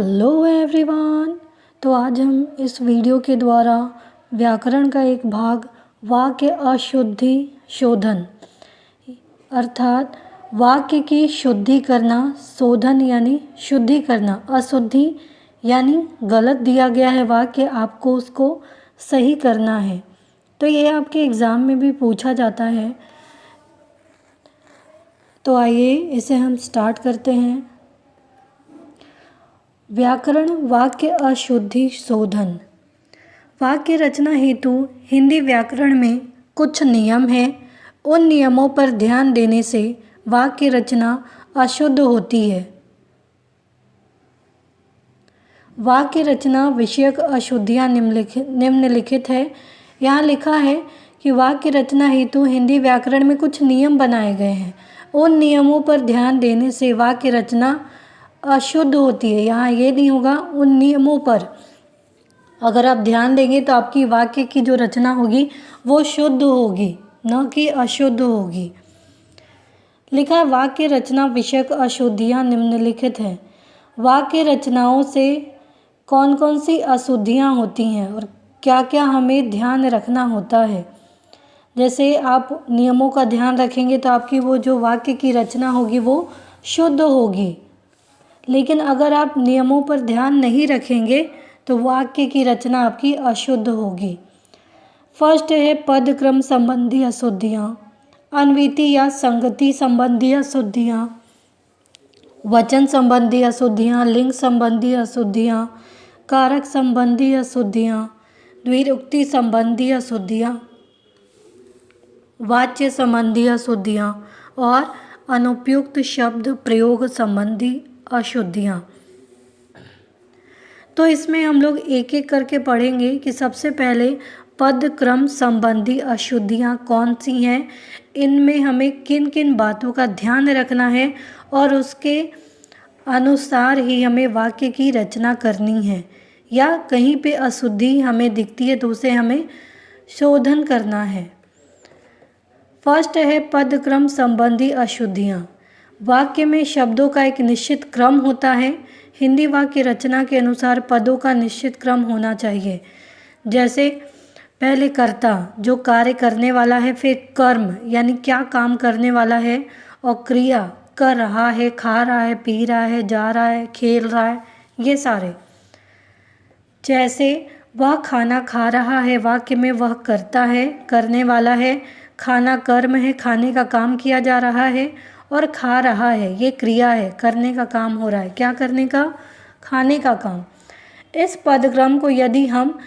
Hello everyone. तो आज हम इस वीडियो के द्वारा व्याकरण का एक भाग वाक्य अशुद्धि शोधन अर्थात वाक्य की शुद्धि करना, शोधन यानी शुद्धि करना, अशुद्धि यानी गलत दिया गया है वाक्य, आपको उसको सही करना है। तो ये आपके एग्ज़ाम में भी पूछा जाता है। तो आइए इसे हम स्टार्ट करते हैं। व्याकरण वाक्य अशुद्धि शोधन। वाक्य रचना हेतु हिंदी व्याकरण में कुछ नियम हैं। उन नियमों पर ध्यान देने से वाक्य रचना अशुद्ध होती है। वाक्य रचना विषयक अशुद्धियाँ निम्नलिखित है। यहाँ लिखा है कि वाक्य रचना हेतु हिंदी व्याकरण में कुछ नियम बनाए गए हैं। उन नियमों पर ध्यान देने से वाक्य रचना अशुद्ध होती है। यहाँ ये नहीं होगा उन नियमों पर। अगर आप ध्यान देंगे तो आपकी वाक्य की जो रचना होगी वो शुद्ध होगी, न कि अशुद्ध होगी। लिखा है वाक्य रचना विषयक अशुद्धियाँ निम्नलिखित हैं। वाक्य रचनाओं से कौन कौन सी अशुद्धियाँ होती हैं और क्या क्या हमें ध्यान रखना होता है। जैसे आप नियमों का ध्यान रखेंगे तो आपकी वो जो वाक्य की रचना होगी वो शुद्ध होगी। लेकिन अगर आप नियमों पर ध्यान नहीं रखेंगे तो वाक्य की रचना आपकी अशुद्ध होगी। फर्स्ट है पद क्रम संबंधी अशुद्धियाँ, अन्विति या संगति संबंधी अशुद्धियाँ, वचन संबंधी अशुद्धियाँ, लिंग संबंधी अशुद्धियाँ, कारक संबंधी अशुद्धियाँ, द्विरुक्ति संबंधी अशुद्धियाँ, वाच्य संबंधी अशुद्धियाँ और अनुपयुक्त शब्द प्रयोग संबंधी अशुद्धियाँ। तो इसमें हम लोग एक एक करके पढ़ेंगे कि सबसे पहले पद क्रम संबंधी अशुद्धियाँ कौन सी हैं, इनमें हमें किन किन बातों का ध्यान रखना है और उसके अनुसार ही हमें वाक्य की रचना करनी है, या कहीं पे अशुद्धि हमें दिखती है तो उसे हमें शोधन करना है। फर्स्ट है पद क्रम संबंधी अशुद्धियाँ। वाक्य में शब्दों का एक निश्चित क्रम होता है। हिंदी वाक्य रचना के अनुसार पदों का निश्चित क्रम होना चाहिए। जैसे पहले कर्ता जो कार्य करने वाला है, फिर कर्म यानी क्या काम करने वाला है, और क्रिया कर रहा है, खा रहा है, पी रहा है, जा रहा है, खेल रहा है, ये सारे। जैसे वह खाना खा रहा है, वाक्य में वह करता है, करने वाला है, खाना कर्म है, खाने का काम किया जा रहा है, और खा रहा है ये क्रिया है, करने का काम हो रहा है। क्या करने का? खाने का काम। इस पदक्रम को यदि हम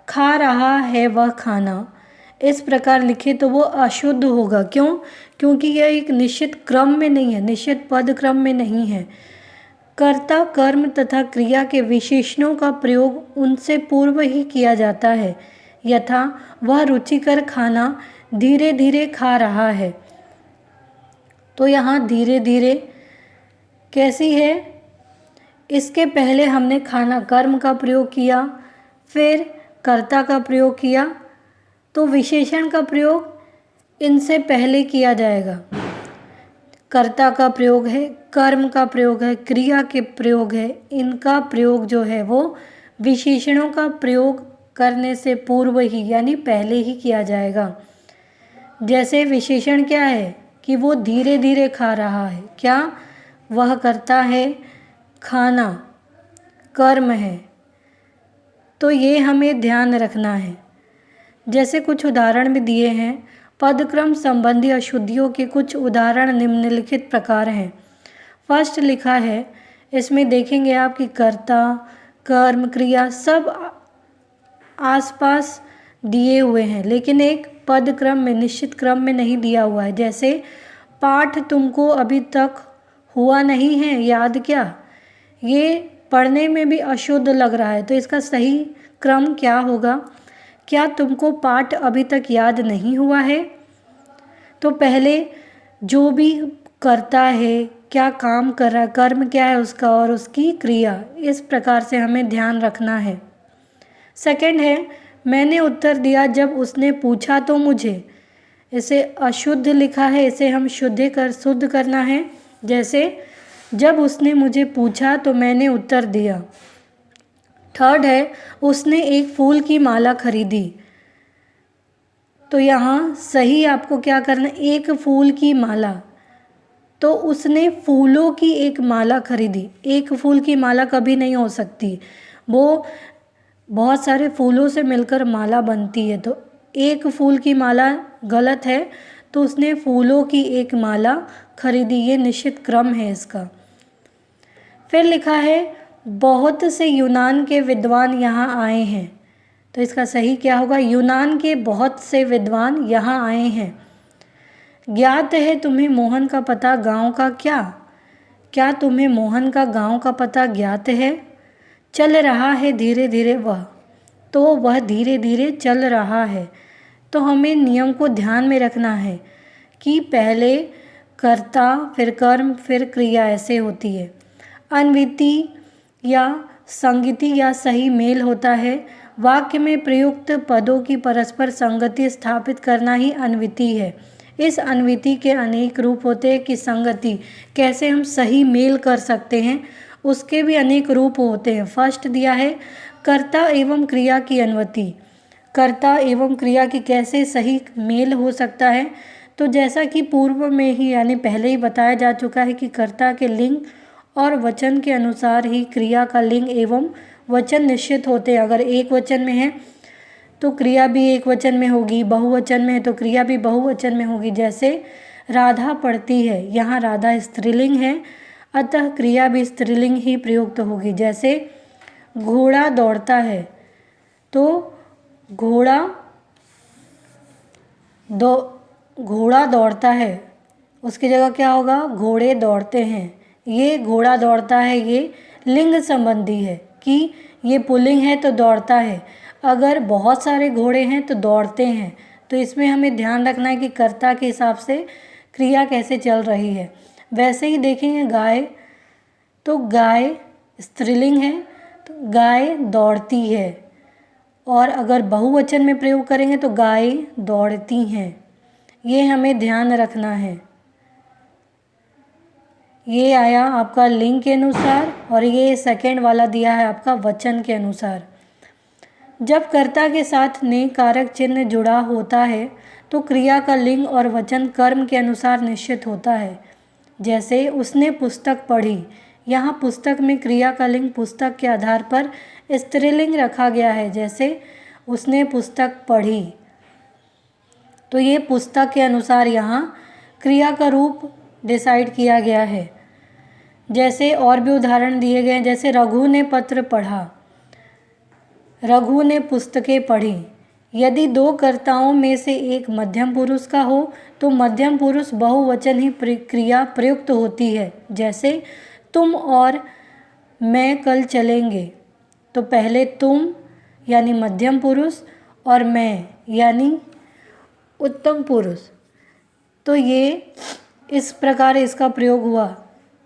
खा रहा है वह खाना इस प्रकार लिखे तो वो अशुद्ध होगा। क्यों? क्योंकि यह एक निश्चित क्रम में नहीं है, निश्चित पद क्रम में नहीं है। कर्ता कर्म तथा क्रिया के विशेषणों का प्रयोग उनसे पूर्व ही किया जाता है। यथा वह रुचिकर खाना धीरे धीरे खा रहा है। तो यहाँ धीरे धीरे कैसी है? इसके पहले हमने खाना कर्म का प्रयोग किया, फिर कर्ता का प्रयोग किया, तो विशेषण का प्रयोग इनसे पहले किया जाएगा। कर्ता का प्रयोग है, कर्म का प्रयोग है, क्रिया के प्रयोग है, इनका प्रयोग जो है वो विशेषणों का प्रयोग करने से पूर्व ही यानी पहले ही किया जाएगा। जैसे विशेषण क्या है कि वो धीरे धीरे खा रहा है। क्या? वह करता है, खाना कर्म है। तो ये हमें ध्यान रखना है। जैसे कुछ उदाहरण भी दिए हैं। पदक्रम संबंधी अशुद्धियों के कुछ उदाहरण निम्नलिखित प्रकार हैं। फर्स्ट लिखा है, इसमें देखेंगे आप कि कर्ता कर्म क्रिया सब आसपास दिए हुए हैं, लेकिन एक पद क्रम में निश्चित क्रम में नहीं दिया हुआ है। जैसे पाठ तुमको अभी तक हुआ नहीं है याद क्या? ये पढ़ने में भी अशुद्ध लग रहा है, तो इसका सही क्रम क्या होगा? क्या तुमको पाठ अभी तक याद नहीं हुआ है? तो पहले जो भी करता है, क्या काम कर रहा है, कर्म क्या है उसका और उसकी क्रिया, इस प्रकार से हमें ध्यान रखना है। सेकंड है, मैंने उत्तर दिया जब उसने पूछा तो मुझे। इसे अशुद्ध लिखा है, इसे हम शुद्ध करना है। जैसे जब उसने मुझे पूछा तो मैंने उत्तर दिया। थर्ड है उसने एक फूल की माला खरीदी। तो यहाँ सही आपको क्या करना, एक फूल की माला, तो उसने फूलों की एक माला खरीदी। एक फूल की माला कभी नहीं हो सकती, वो बहुत सारे फूलों से मिलकर माला बनती है। तो एक फूल की माला गलत है, तो उसने फूलों की एक माला खरीदी, ये निश्चित क्रम है इसका। फिर लिखा है बहुत से यूनान के विद्वान यहाँ आए हैं। तो इसका सही क्या होगा, यूनान के बहुत से विद्वान यहाँ आए हैं। ज्ञात है तुम्हें मोहन का पता गांव का क्या, क्या तुम्हें मोहन का गांव का पता ज्ञात है। चल रहा है धीरे धीरे वह, तो वह धीरे धीरे चल रहा है। तो हमें नियम को ध्यान में रखना है कि पहले कर्ता फिर कर्म फिर क्रिया ऐसे होती है। अन्विति या संगति या सही मेल होता है। वाक्य में प्रयुक्त पदों की परस्पर संगति स्थापित करना ही अन्विति है। इस अन्विति के अनेक रूप होते हैं कि संगति कैसे हम सही मेल कर सकते हैं, उसके भी अनेक रूप होते हैं। फर्स्ट दिया है कर्ता एवं क्रिया की अन्वति। कर्ता एवं क्रिया की कैसे सही मेल हो सकता है, तो जैसा कि पूर्व में ही यानी पहले ही बताया जा चुका है कि कर्ता के लिंग और वचन के अनुसार ही क्रिया का लिंग एवं वचन निश्चित होते हैं। अगर एक वचन में है तो क्रिया भी एक वचन में होगी, बहुवचन में है तो क्रिया भी बहुवचन में होगी। जैसे राधा पढ़ती है, यहाँ राधा स्त्रीलिंग है, अतः क्रिया भी स्त्रीलिंग ही प्रयुक्त होगी। जैसे घोड़ा दौड़ता है, तो घोड़ा दौड़ता है, उसकी जगह क्या होगा, घोड़े दौड़ते हैं। ये घोड़ा दौड़ता है, ये लिंग संबंधी है कि ये पुल्लिंग है तो दौड़ता है। अगर बहुत सारे घोड़े हैं तो दौड़ते हैं। तो इसमें हमें ध्यान रखना है कि कर्ता के हिसाब से क्रिया कैसे चल रही है। वैसे ही देखेंगे गाय, तो गाय स्त्रीलिंग है तो गाय दौड़ती है। और अगर बहुवचन में प्रयोग करेंगे तो गाय दौड़ती हैं। ये हमें ध्यान रखना है। ये आया आपका लिंग के अनुसार और ये सेकंड वाला दिया है आपका वचन के अनुसार। जब कर्ता के साथ ने कारक चिन्ह जुड़ा होता है तो क्रिया का लिंग और वचन कर्म के अनुसार निश्चित होता है। जैसे उसने पुस्तक पढ़ी, यहाँ पुस्तक में क्रिया का लिंग पुस्तक के आधार पर स्त्रीलिंग रखा गया है। जैसे उसने पुस्तक पढ़ी, तो ये पुस्तक के अनुसार यहाँ क्रिया का रूप डिसाइड किया गया है। जैसे और भी उदाहरण दिए गए हैं, जैसे रघु ने पत्र पढ़ा, रघु ने पुस्तकें पढ़ी। यदि दो कर्ताओं में से एक मध्यम पुरुष का हो तो मध्यम पुरुष बहुवचन ही क्रिया प्रयुक्त होती है। जैसे तुम और मैं कल चलेंगे, तो पहले तुम यानी मध्यम पुरुष और मैं यानी उत्तम पुरुष। तो ये इस प्रकार इसका प्रयोग हुआ।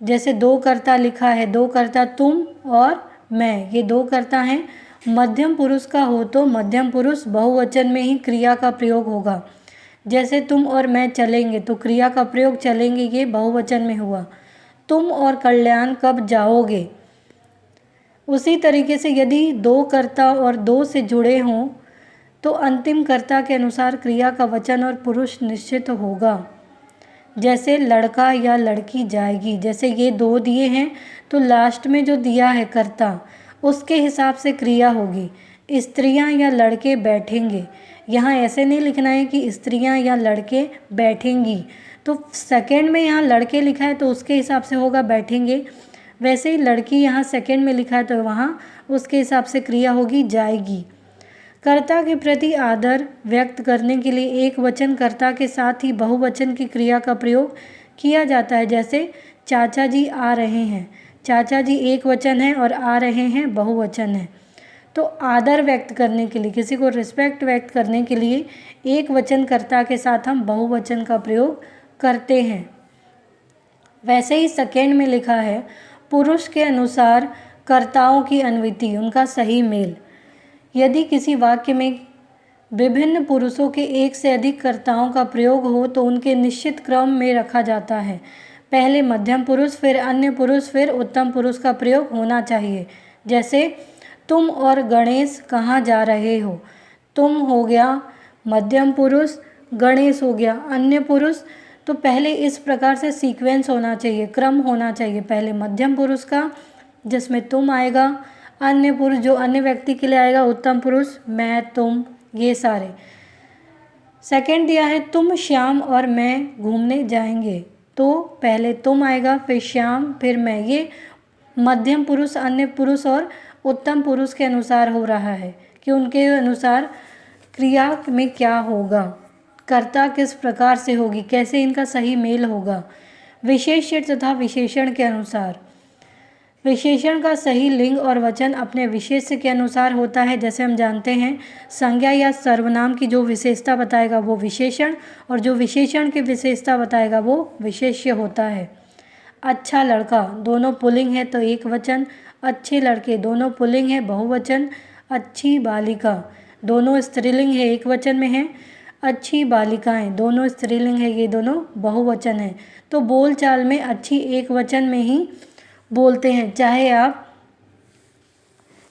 जैसे दो कर्ता लिखा है, दो कर्ता तुम और मैं, ये दो कर्ता हैं। मध्यम पुरुष का हो तो मध्यम पुरुष बहुवचन में ही क्रिया का प्रयोग होगा। जैसे तुम और मैं चलेंगे, तो क्रिया का प्रयोग चलेंगे ये बहुवचन में हुआ। तुम और कल्याण कब जाओगे। उसी तरीके से यदि दो कर्ता और दो से जुड़े हों तो अंतिम कर्ता के अनुसार क्रिया का वचन और पुरुष निश्चित होगा। जैसे लड़का या लड़की जाएगी, जैसे ये दो दिए हैं तो लास्ट में जो दिया है कर्ता उसके हिसाब से क्रिया होगी। स्त्रियां या लड़के बैठेंगे, यहाँ ऐसे नहीं लिखना है कि स्त्रियां या लड़के बैठेंगी। तो सेकंड में यहाँ लड़के लिखा है तो उसके हिसाब से होगा बैठेंगे। वैसे ही लड़की यहाँ सेकंड में लिखा है तो वहाँ उसके हिसाब से क्रिया होगी जाएगी। कर्ता के प्रति आदर व्यक्त करने के लिए एक वचन कर्ता के साथ ही बहुवचन की क्रिया का प्रयोग किया जाता है। जैसे चाचा जी आ रहे हैं, चाचा जी एक वचन है और आ रहे हैं बहुवचन है। तो आदर व्यक्त करने के लिए, किसी को रिस्पेक्ट व्यक्त करने के लिए एक वचन कर्ता के साथ हम बहुवचन का प्रयोग करते हैं। वैसे ही सेकेंड में लिखा है पुरुष के अनुसार कर्ताओं की अन्विति, उनका सही मेल। यदि किसी वाक्य में विभिन्न पुरुषों के एक से अधिक कर्ताओं का प्रयोग हो तो उनके निश्चित क्रम में रखा जाता है। पहले मध्यम पुरुष, फिर अन्य पुरुष, फिर उत्तम पुरुष का प्रयोग होना चाहिए। जैसे तुम और गणेश कहाँ जा रहे हो। तुम हो गया मध्यम पुरुष, गणेश हो गया अन्य पुरुष। तो पहले इस प्रकार से सीक्वेंस होना चाहिए, क्रम होना चाहिए। पहले मध्यम पुरुष का जिसमें तुम आएगा, अन्य पुरुष जो अन्य व्यक्ति के लिए आएगा, उत्तम पुरुष मैं तुम, ये सारे। सेकंड दिया है तुम श्याम और मैं घूमने जाएंगे। तो पहले तुम आएगा, फिर श्याम, फिर मैं। ये मध्यम पुरुष, अन्य पुरुष और उत्तम पुरुष के अनुसार हो रहा है कि उनके अनुसार क्रिया में क्या होगा, कर्ता किस प्रकार से होगी, कैसे इनका सही मेल होगा। विशेष्य तथा विशेषण के अनुसार, विशेषण का सही लिंग और वचन अपने विशेष्य के अनुसार होता है। जैसे हम जानते हैं संज्ञा या सर्वनाम की जो विशेषता बताएगा वो विशेषण, और जो विशेषण की विशेषता बताएगा वो विशेष्य होता है। अच्छा लड़का दोनों पुल्लिंग है तो एक वचन, अच्छे लड़के दोनों पुल्लिंग है बहुवचन, अच्छी बालिका दोनों स्त्रीलिंग है एक वचन में है, अच्छी बालिकाएं दोनों स्त्रीलिंग है, ये दोनों बहुवचन है। तो बोलचाल में अच्छी एक वचन में ही बोलते हैं, चाहे आप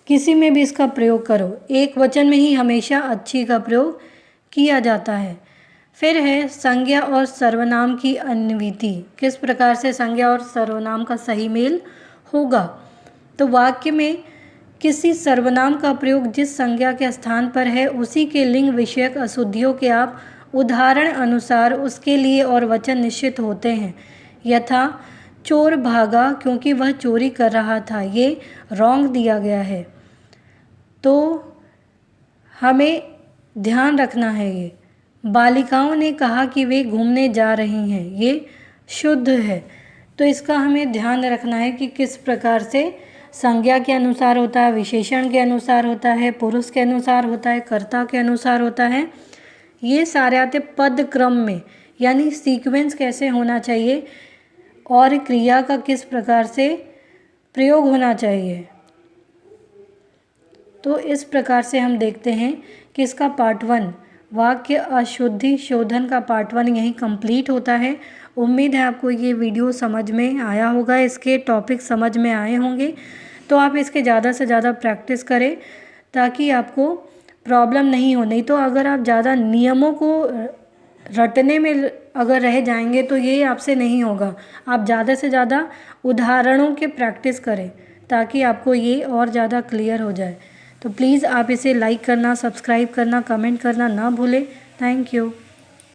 किसी में भी इसका प्रयोग करो, एक वचन में ही हमेशा अच्छी का प्रयोग किया जाता है। फिर है संज्ञा और सर्वनाम की अन्विति, किस प्रकार से संज्ञा और सर्वनाम का सही मेल होगा। तो वाक्य में किसी सर्वनाम का प्रयोग जिस संज्ञा के स्थान पर है उसी के लिंग विषयक अशुद्धियों के आप उदाहरण अनुसार उसके लिए और वचन निश्चित होते हैं। यथा चोर भागा क्योंकि वह चोरी कर रहा था, ये रॉन्ग दिया गया है। तो हमें ध्यान रखना है। ये बालिकाओं ने कहा कि वे घूमने जा रही हैं, ये शुद्ध है। तो इसका हमें ध्यान रखना है कि किस प्रकार से संज्ञा के अनुसार होता है, विशेषण के अनुसार होता है, पुरुष के अनुसार होता है, कर्ता के अनुसार होता है। ये सारे आते पद क्रम में, यानी सीक्वेंस कैसे होना चाहिए और क्रिया का किस प्रकार से प्रयोग होना चाहिए। तो इस प्रकार से हम देखते हैं कि इसका पार्ट 1 वाक्य अशुद्धि शोधन का पार्ट 1 यहीं कंप्लीट होता है। उम्मीद है आपको ये वीडियो समझ में आया होगा, इसके टॉपिक समझ में आए होंगे। तो आप इसके ज़्यादा से ज़्यादा प्रैक्टिस करें ताकि आपको प्रॉब्लम नहीं हो। नहीं तो अगर आप ज़्यादा नियमों को रटने में अगर रह जाएंगे तो ये आपसे नहीं होगा। आप ज़्यादा से ज़्यादा उदाहरणों के प्रैक्टिस करें ताकि आपको ये और ज़्यादा क्लियर हो जाए। तो प्लीज़ आप इसे लाइक करना, सब्सक्राइब करना, कमेंट करना ना भूलें। Thank you.